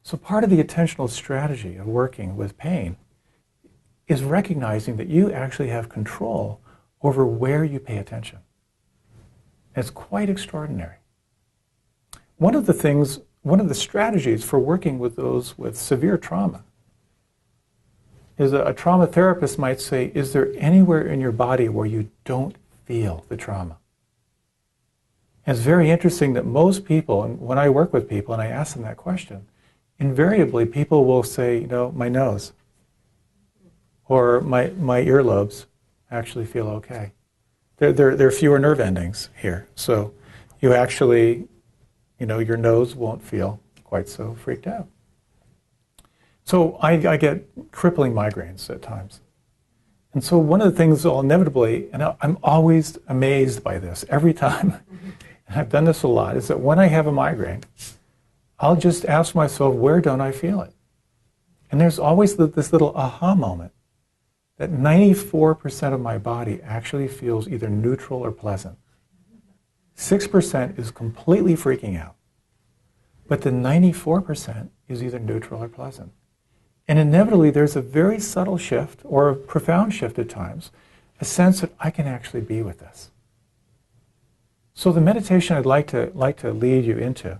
So part of the attentional strategy of working with pain is recognizing that you actually have control over where you pay attention. It's quite extraordinary. One of the strategies for working with those with severe trauma is a trauma therapist might say, is there anywhere in your body where you don't feel the trauma? And it's very interesting that most people, and when I work with people and I ask them that question, invariably people will say, my nose or my earlobes actually feel okay. There are fewer nerve endings here. So you actually, your nose won't feel quite so freaked out. So I get crippling migraines at times. And so one of the things I'll inevitably, and I'm always amazed by this every time, and I've done this a lot, is that when I have a migraine, I'll just ask myself, where don't I feel it? And there's always this little aha moment that 94% of my body actually feels either neutral or pleasant. 6% is completely freaking out. But the 94% is either neutral or pleasant. And inevitably there's a very subtle shift, or a profound shift at times, a sense that I can actually be with this. So the meditation I'd like to lead you into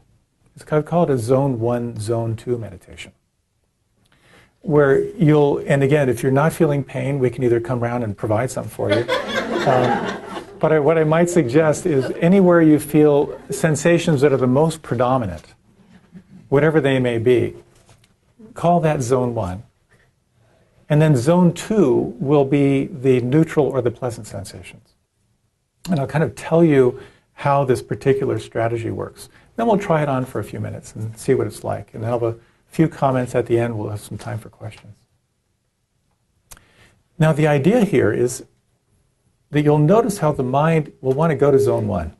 is called a Zone 1, Zone 2 meditation. Where and again, if you're not feeling pain, we can either come around and provide something for you. But what I might suggest is anywhere you feel sensations that are the most predominant, whatever they may be, call that Zone 1. And then Zone 2 will be the neutral or the pleasant sensations. And I'll kind of tell you how this particular strategy works. Then we'll try it on for a few minutes and see what it's like. And I'll have a few comments at the end. We'll have some time for questions. Now the idea here is that you'll notice how the mind will want to go to Zone 1.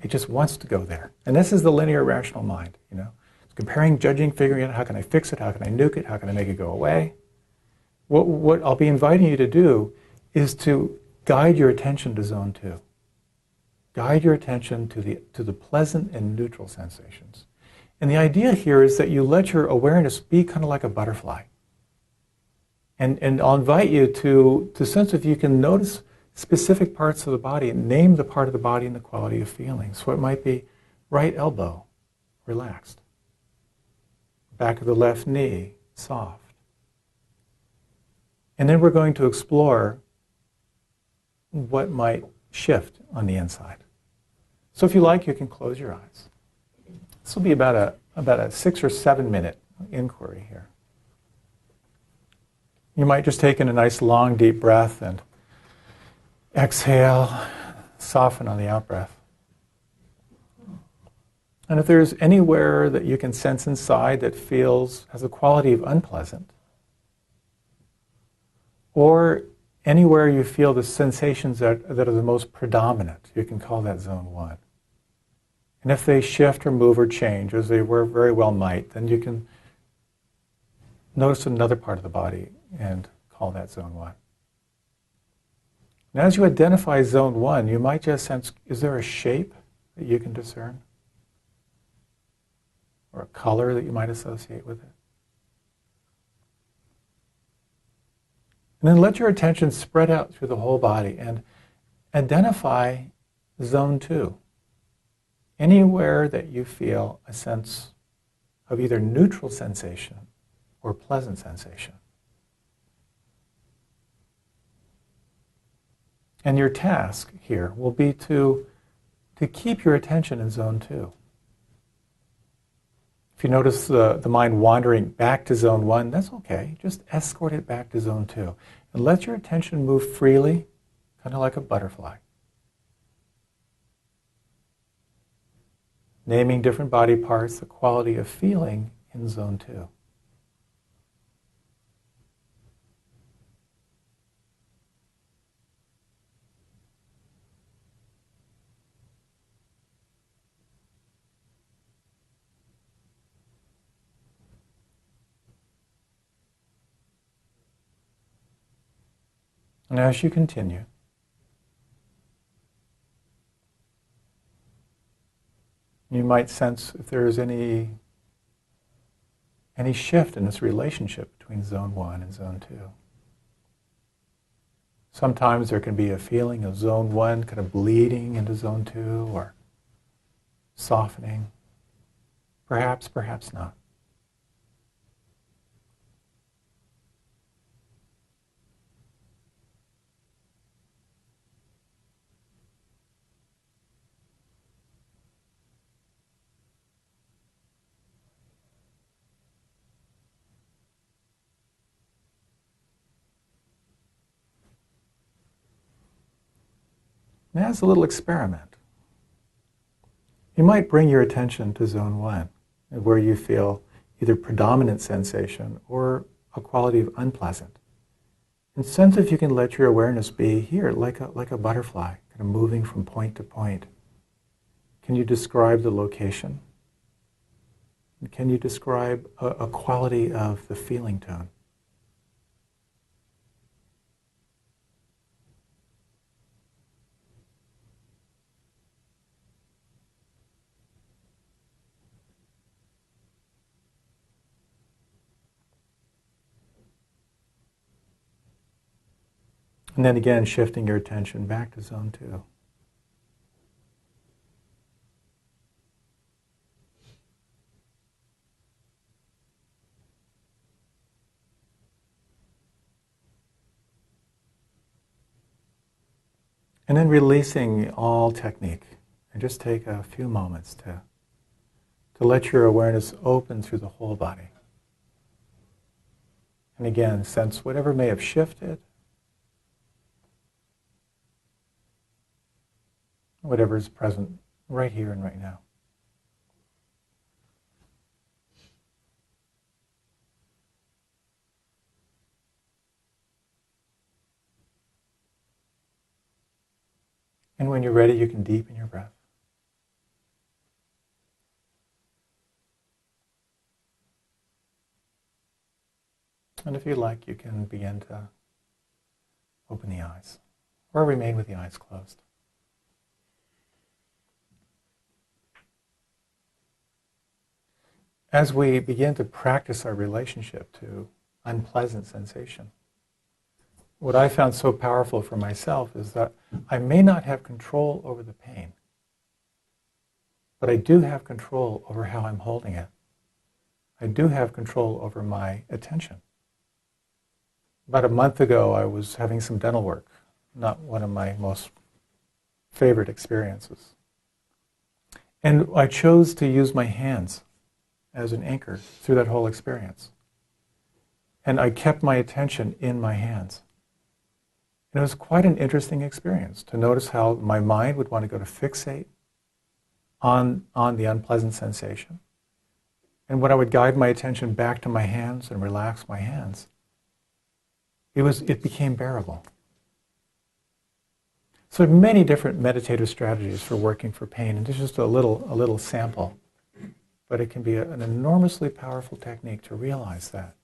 It just wants to go there. And this is the linear rational mind, It's comparing, judging, figuring out how can I fix it, how can I nuke it, how can I make it go away. What I'll be inviting you to do is to guide your attention to Zone 2. Guide your attention to the pleasant and neutral sensations. And the idea here is that you let your awareness be kind of like a butterfly. And I'll invite you to sense if you can notice specific parts of the body and name the part of the body and the quality of feeling. So it might be right elbow, relaxed. Back of the left knee, soft. And then we're going to explore what might shift on the inside. So if you like, you can close your eyes. This will be about a 6 or 7 minute inquiry here. You might just take in a nice long deep breath and exhale, soften on the out-breath. And if there's anywhere that you can sense inside that has a quality of unpleasant, or anywhere you feel the sensations that are the most predominant, you can call that Zone 1. And if they shift or move or change, as they very well might, then you can notice another part of the body and call that Zone 1. And as you identify Zone 1, you might just sense, is there a shape that you can discern? Or a color that you might associate with it? And then let your attention spread out through the whole body and identify Zone 2. Anywhere that you feel a sense of either neutral sensation or pleasant sensation. And your task here will be to keep your attention in Zone 2. If you notice the mind wandering back to Zone 1, that's okay. Just escort it back to Zone 2. And let your attention move freely, kind of like a butterfly. Naming different body parts, the quality of feeling in Zone 2. And as you continue, you might sense if there is any any shift in this relationship between zone 1 and zone 2. Sometimes there can be a feeling of zone 1 kind of bleeding into zone 2 or softening. Perhaps, perhaps not. And as a little experiment, you might bring your attention to zone 1, where you feel either predominant sensation or a quality of unpleasant. And sense if you can let your awareness be here, like a butterfly, kind of moving from point to point. Can you describe the location? And can you describe a quality of the feeling tone? And then again, shifting your attention back to zone 2. And then releasing all technique. And just take a few moments to let your awareness open through the whole body. And again, sense whatever may have shifted, whatever is present right here and right now. And when you're ready, you can deepen your breath. And if you like, you can begin to open the eyes, or remain with the eyes closed. As we begin to practice our relationship to unpleasant sensation, what I found so powerful for myself is that I may not have control over the pain, but I do have control over how I'm holding it. I do have control over my attention. About a month ago, I was having some dental work, not one of my most favorite experiences. And I chose to use my hands as an anchor through that whole experience. And I kept my attention in my hands. And it was quite an interesting experience to notice how my mind would want to go to fixate on the unpleasant sensation. And when I would guide my attention back to my hands and relax my hands, it became bearable. So there are many different meditative strategies for working for pain, and this is just a little sample. But it can be an enormously powerful technique to realize that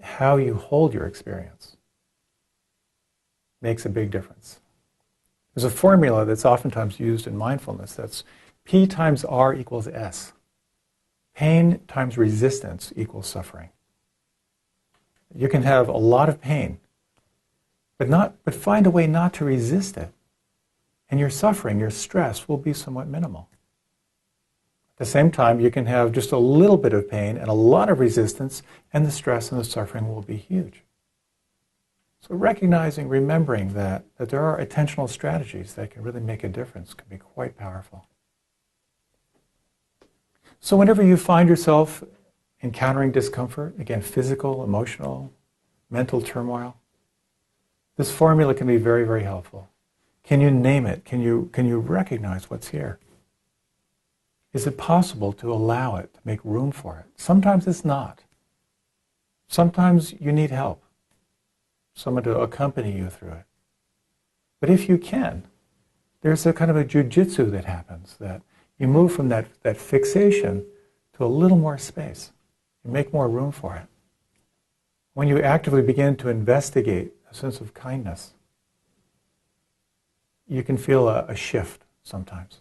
how you hold your experience makes a big difference. There's a formula that's oftentimes used in mindfulness that's P times R equals S. Pain times resistance equals suffering. You can have a lot of pain, but find a way not to resist it. And your suffering, your stress will be somewhat minimal. At the same time, you can have just a little bit of pain and a lot of resistance, and the stress and the suffering will be huge. So recognizing, remembering that there are attentional strategies that can really make a difference can be quite powerful. So whenever you find yourself encountering discomfort, again, physical, emotional, mental turmoil, this formula can be very, very helpful. Can you name it? Can you recognize what's here? Is it possible to allow it, to make room for it? Sometimes it's not. Sometimes you need help, someone to accompany you through it. But if you can, there's a kind of a jujitsu that happens, that you move from that fixation to a little more space. You make more room for it. When you actively begin to investigate a sense of kindness, you can feel a shift sometimes.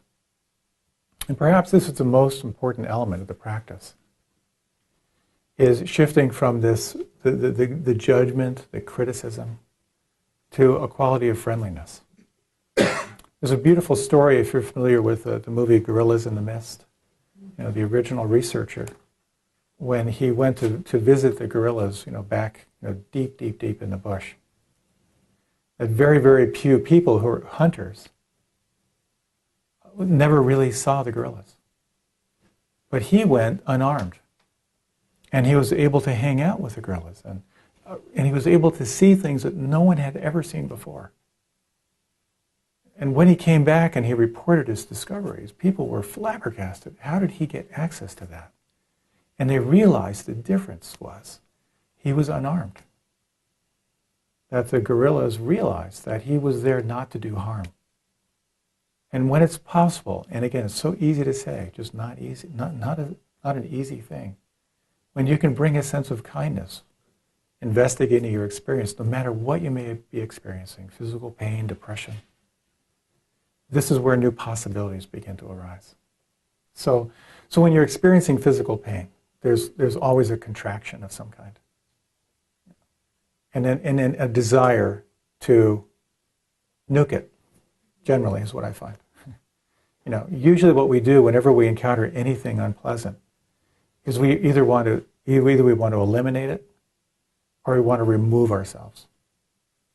And perhaps this is the most important element of the practice. is shifting from this, the judgment, the criticism, to a quality of friendliness. There's a beautiful story, if you're familiar with the movie Gorillas in the Mist. The original researcher, when he went to visit the gorillas, back deep, deep, deep in the bush, that very, very few people who were hunters never really saw the gorillas. But he went unarmed, and he was able to hang out with the gorillas, and he was able to see things that no one had ever seen before. And when he came back and he reported his discoveries, people were flabbergasted. How did he get access to that? And they realized the difference was he was unarmed. That the gorillas realized that he was there not to do harm. And when it's possible, and again, it's so easy to say, just not easy, not an easy thing. When you can bring a sense of kindness, investigating your experience, no matter what you may be experiencing, physical pain, depression, this is where new possibilities begin to arise. So when you're experiencing physical pain, there's always a contraction of some kind. And then a desire to nuke it, generally, is what I find. Usually what we do whenever we encounter anything unpleasant is we either want to eliminate it, or we want to remove ourselves.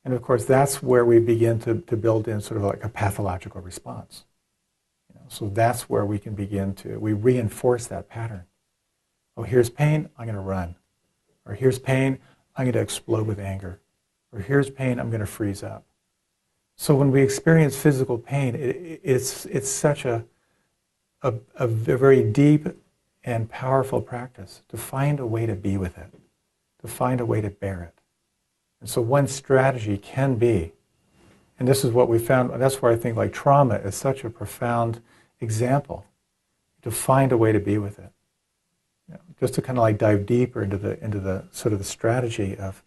And of course, that's where we begin to build in sort of like a pathological response. So that's where we can begin we reinforce that pattern. Oh, here's pain, I'm going to run. Or here's pain, I'm going to explode with anger. Or here's pain, I'm going to freeze up. So when we experience physical pain, it's such a very deep and powerful practice to find a way to be with it, to find a way to bear it. And so one strategy can be, and this is what we found, that's where I think like trauma is such a profound example, to find a way to be with it. Just to kind of like dive deeper into the sort of the strategy of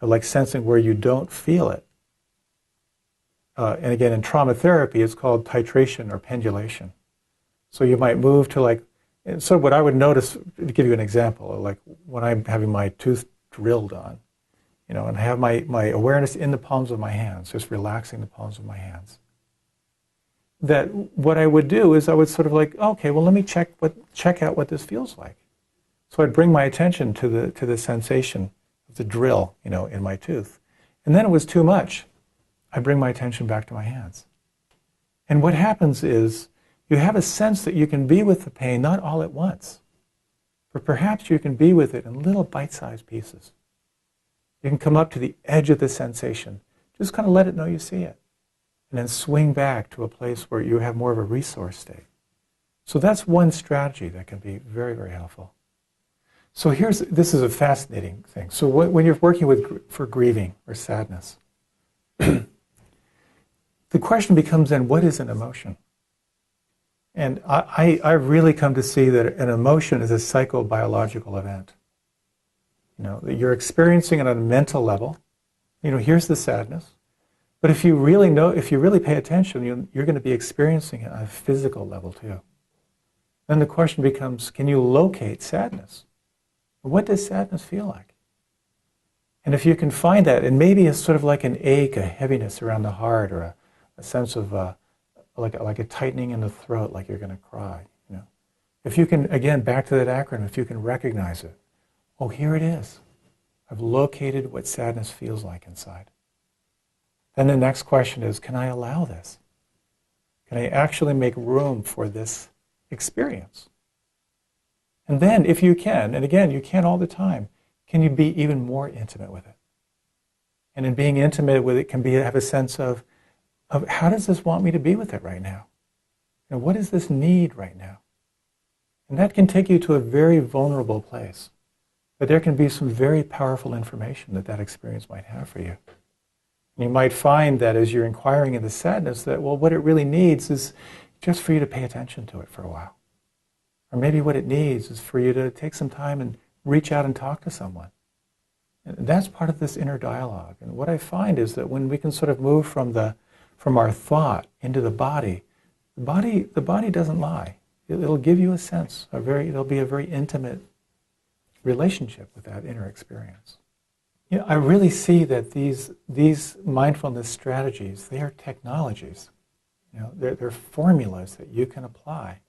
like sensing where you don't feel it. And again, in trauma therapy, it's called titration or pendulation. So you might move to like, so what I would notice, to give you an example, like when I'm having my tooth drilled on, and I have my awareness in the palms of my hands, just relaxing the palms of my hands. That what I would do is I would sort of like, okay, well, let me check out what this feels like. So I'd bring my attention to the sensation of the drill, in my tooth. And then it was too much. I bring my attention back to my hands. And what happens is you have a sense that you can be with the pain, not all at once, but perhaps you can be with it in little bite-sized pieces. You can come up to the edge of the sensation. Just kind of let it know you see it. And then swing back to a place where you have more of a resource state. So that's one strategy that can be very, very helpful. So this is a fascinating thing. So when you're working for grieving or sadness, the question becomes then, what is an emotion? And I've really come to see that an emotion is a psychobiological event. That you're experiencing it on a mental level. Here's the sadness. But if you really pay attention, you're going to be experiencing it on a physical level too. Then the question becomes, can you locate sadness? What does sadness feel like? And if you can find that, and maybe it's sort of like an ache, a heaviness around the heart, or a sense of like a tightening in the throat, like you're going to cry. If you can, again, back to that acronym, if you can recognize it, oh, here it is. I've located what sadness feels like inside. Then the next question is, can I allow this? Can I actually make room for this experience? And then, if you can, and again, you can't all the time, can you be even more intimate with it? And in being intimate with it can have a sense of how does this want me to be with it right now? What does this need right now? And that can take you to a very vulnerable place. But there can be some very powerful information that experience might have for you. And you might find that as you're inquiring into sadness that, well, what it really needs is just for you to pay attention to it for a while. Or maybe what it needs is for you to take some time and reach out and talk to someone. And that's part of this inner dialogue. And what I find is that when we can sort of move from our thought into the body doesn't lie. It'll give you a sense, it'll be a very intimate relationship with that inner experience. You know, I really see that these mindfulness strategies, they are technologies. You know, they're formulas that you can apply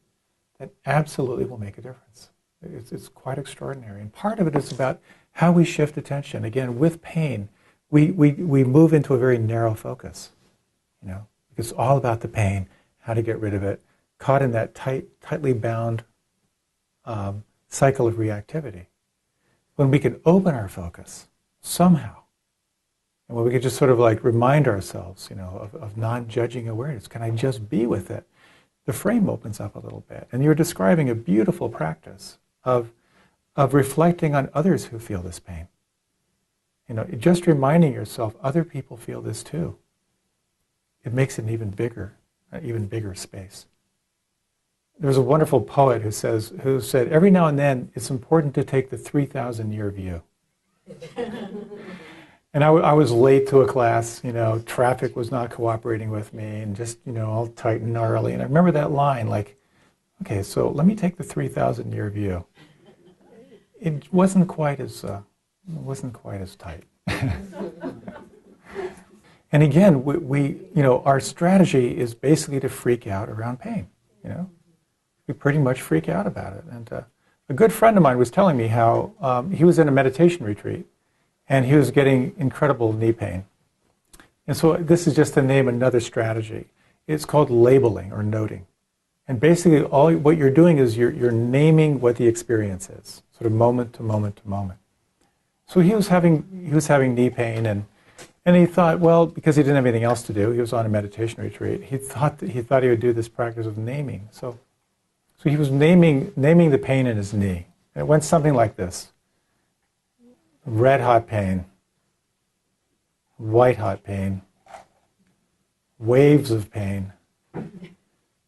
that absolutely will make a difference. It's quite extraordinary. And part of it is about how we shift attention. Again, with pain, we move into a very narrow focus. You know, it's all about the pain, how to get rid of it, caught in that tightly bound cycle of reactivity. When we can open our focus somehow, and when we can just sort of like remind ourselves, you know, of non-judging awareness, can I just be with it? The frame opens up a little bit. And you're describing a beautiful practice of reflecting on others who feel this pain. You know, just reminding yourself other people feel this too. It makes it an even bigger space. There's a wonderful poet who said, every now and then it's important to take the 3,000-year view. And I was late to a class, you know, traffic was not cooperating with me, and just, you know, all tight and gnarly. And I remember that line, like, okay, so let me take the 3,000-year view. It wasn't quite as tight. And again, we you know, our strategy is basically to freak out around pain. You know, we pretty much freak out about it. And a good friend of mine was telling me how he was in a meditation retreat, and he was getting incredible knee pain. And so this is just to name another strategy. It's called labeling or noting. And basically what you're doing is you're naming what the experience is, sort of moment to moment to moment. So he was having knee pain, and he thought, well, because he didn't have anything else to do, he was on a meditation retreat, he thought he would do this practice of naming. So he was naming the pain in his knee. And it went something like this. Red hot pain, white hot pain, waves of pain,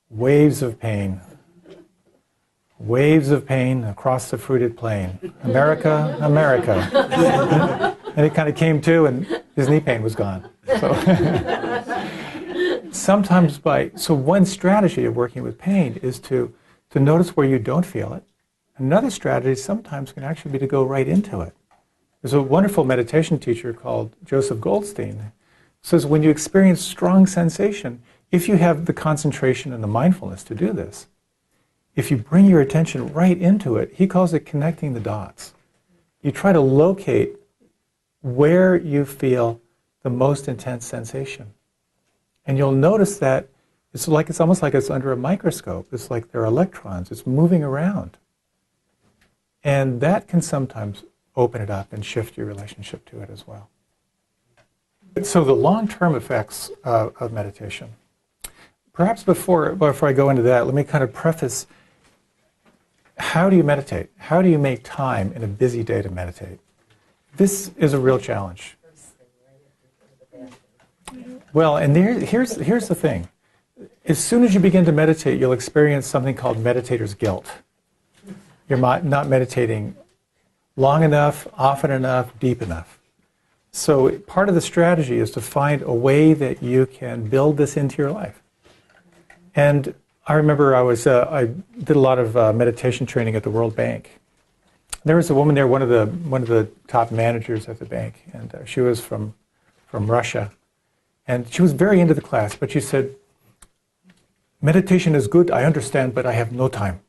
waves of pain, waves of pain across the fruited plain. America, America. And it kind of came to, and his knee pain was gone. So one strategy of working with pain is to notice where you don't feel it. Another strategy sometimes can actually be to go right into it. There's a wonderful meditation teacher called Joseph Goldstein who says when you experience strong sensation, if you have the concentration and the mindfulness to do this, if you bring your attention right into it, he calls it connecting the dots. You try to locate where you feel the most intense sensation. And you'll notice that it's almost like it's under a microscope. It's like there are electrons. It's moving around. And that can sometimes open it up and shift your relationship to it as well. So the long-term effects of meditation. Perhaps before I go into that, let me kind of preface, how do you meditate? How do you make time in a busy day to meditate? This is a real challenge. Well, and here's the thing. As soon as you begin to meditate, you'll experience something called meditator's guilt. You're not meditating long enough, often enough, deep enough. So part of the strategy is to find a way that you can build this into your life. And I remember I did a lot of meditation training at the World Bank. There was a woman there, one of the top managers at the bank, and she was from Russia. And she was very into the class, but she said, meditation is good, I understand, but I have no time.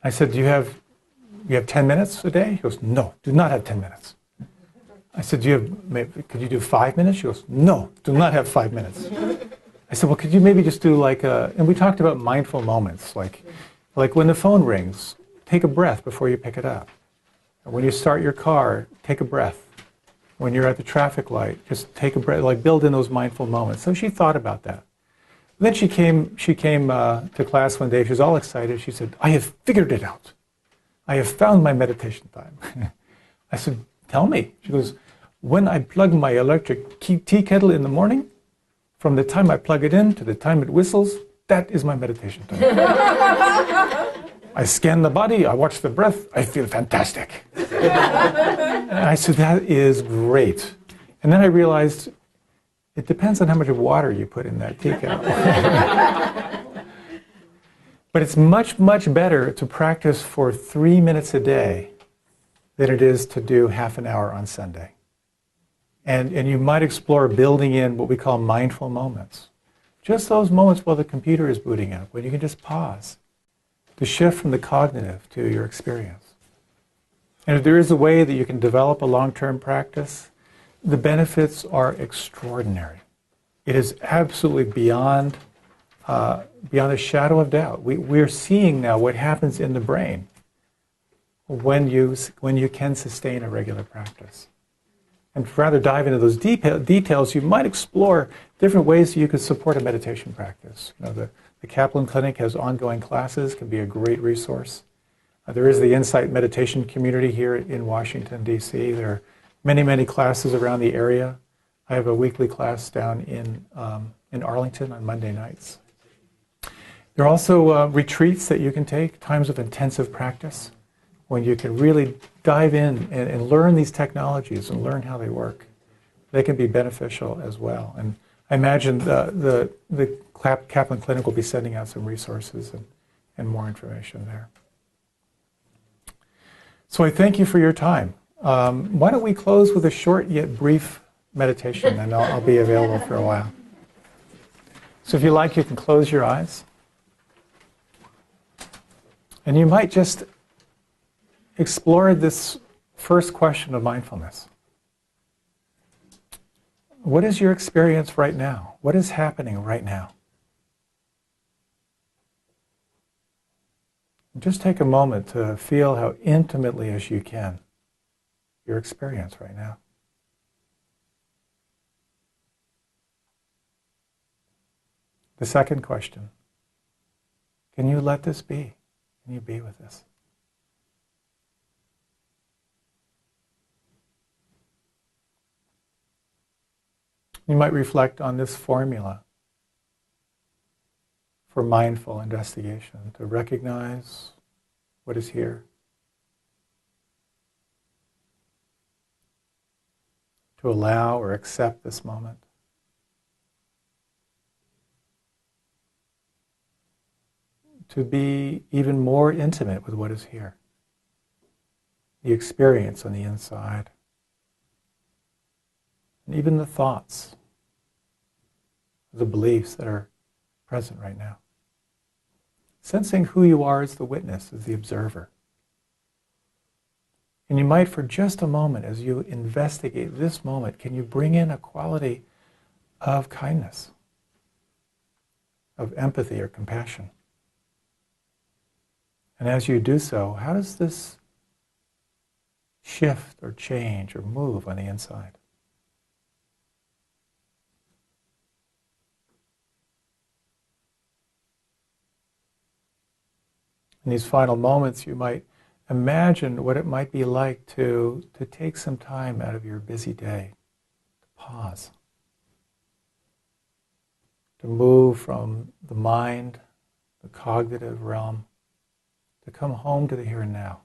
I said, you have 10 minutes a day? He goes, no, do not have 10 minutes. I said, could you do 5 minutes? She goes, no, do not have 5 minutes. I said, well, could you maybe just do and we talked about mindful moments, like when the phone rings, take a breath before you pick it up. When you start your car, take a breath. When you're at the traffic light, just take a breath, like build in those mindful moments. So she thought about that. Then she came to class one day. She was all excited. She said, I have figured it out. I have found my meditation time. I said, tell me. She goes, when I plug my electric tea kettle in the morning, from the time I plug it in to the time it whistles, that is my meditation time. I scan the body, I watch the breath, I feel fantastic. And I said, that is great. And then I realized, it depends on how much water you put in that tea kettle. But it's much, much better to practice for 3 minutes a day than it is to do half an hour on Sunday. And you might explore building in what we call mindful moments. Just those moments while the computer is booting up, when you can just pause to shift from the cognitive to your experience. And if there is a way that you can develop a long-term practice, the benefits are extraordinary. It is absolutely beyond a shadow of doubt. We're seeing now what happens in the brain when you can sustain a regular practice. And to rather dive into those details, you might explore different ways that you could support a meditation practice. You know, the Kaplan Clinic has ongoing classes, can be a great resource. There is the Insight Meditation community here in Washington, D.C. There are many, many classes around the area. I have a weekly class down in Arlington on Monday nights. There are also retreats that you can take, times of intensive practice, when you can really dive in and learn these technologies and learn how they work. They can be beneficial as well. And I imagine the Kaplan Clinic will be sending out some resources and more information there. So I thank you for your time. Why don't we close with a short yet brief meditation, and I'll be available for a while. So if you like, you can close your eyes. And you might just explore this first question of mindfulness. What is your experience right now? What is happening right now? Just take a moment to feel how intimately as you can your experience right now. The second question, can you let this be? Can you be with this? You might reflect on this formula for mindful investigation, to recognize what is here, to allow or accept this moment, to be even more intimate with what is here, the experience on the inside, and even the thoughts, the beliefs that are present right now. Sensing who you are as the witness, as the observer. And you might, for just a moment, as you investigate this moment, can you bring in a quality of kindness, of empathy or compassion? And as you do so, how does this shift or change or move on the inside? In these final moments, you might imagine what it might be like to take some time out of your busy day, to pause, to move from the mind, the cognitive realm, to come home to the here and now.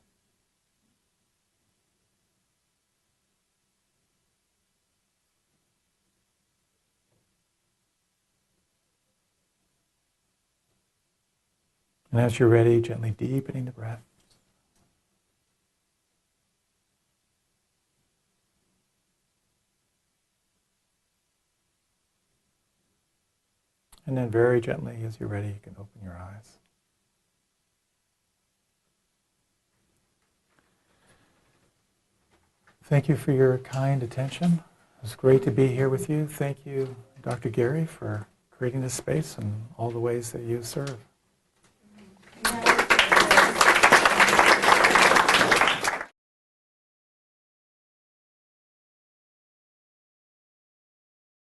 And as you're ready, gently deepening the breath. And then very gently, as you're ready, you can open your eyes. Thank you for your kind attention. It was great to be here with you. Thank you, Dr. Gary, for creating this space and all the ways that you serve.